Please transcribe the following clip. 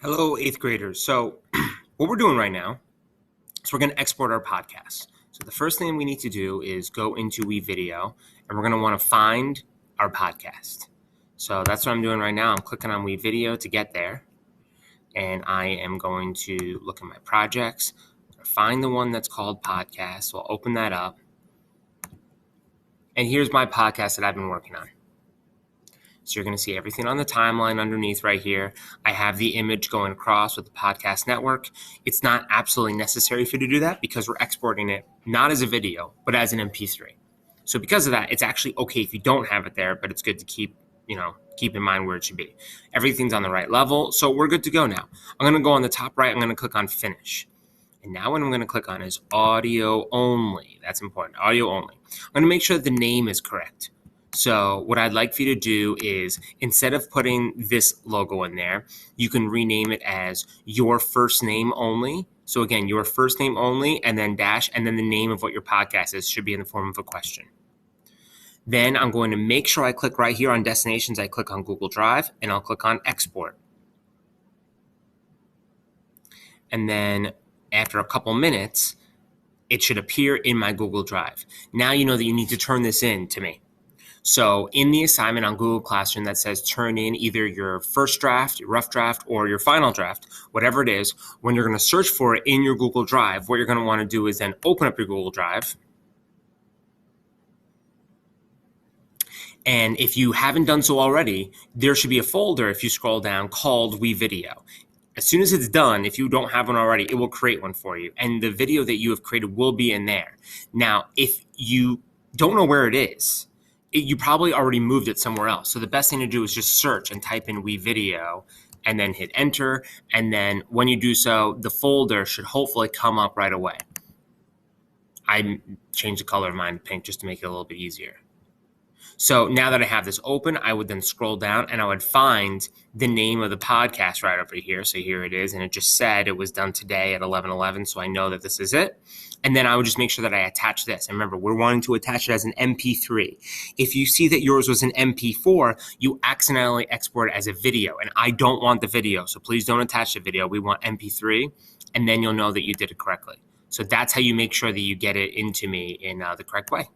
Hello, eighth graders. So what we're doing right now is we're going to export our podcast. So the first thing we need to do is go into WeVideo, and we're going to want to find our podcast. So that's what I'm doing right now. I'm clicking on WeVideo to get there, and I am going to look at my projects, find the one that's called podcast. So I'll open that up, and here's my podcast that I've been working on. So you're going to see everything on the timeline underneath right here. I have the image going across with the podcast network. It's not absolutely necessary for you to do that because we're exporting it not as a video, but as an MP3. So because of that, it's actually okay if you don't have it there, but it's good to keep in mind where it should be. Everything's on the right level, so we're good to go now. I'm going to go on the top right. I'm going to click on Finish. And now what I'm going to click on is Audio Only. That's important. Audio Only. I'm going to make sure that the name is correct. So what I'd like for you to do is, instead of putting this logo in there, you can rename it as Your First Name Only. So again, Your First Name Only, and then dash, and then the name of what your podcast is should be in the form of a question. Then I'm going to make sure I click right here on Destinations. I click on Google Drive, and I'll click on Export. And then after a couple minutes, it should appear in my Google Drive. Now you know that you need to turn this in to me. So in the assignment on Google Classroom that says turn in either your first draft, your rough draft, or your final draft, whatever it is, when you're going to search for it in your Google Drive, what you're going to want to do is then open up your Google Drive. And if you haven't done so already, there should be a folder, if you scroll down, called WeVideo. As soon as it's done, if you don't have one already, it will create one for you. And the video that you have created will be in there. Now, if you don't know where it is, you probably already moved it somewhere else. So the best thing to do is just search and type in WeVideo and then hit enter. And then when you do so, the folder should hopefully come up right away. I changed the color of mine to pink just to make it a little bit easier. So now that I have this open, I would then scroll down and I would find the name of the podcast right over here. So here it is. And it just said it was done today at 11:11. So I know that this is it. And then I would just make sure that I attach this. And remember, we're wanting to attach it as an MP3. If you see that yours was an MP4, you accidentally export it as a video. And I don't want the video. So please don't attach the video. We want MP3. And then you'll know that you did it correctly. So that's how you make sure that you get it into me in the correct way.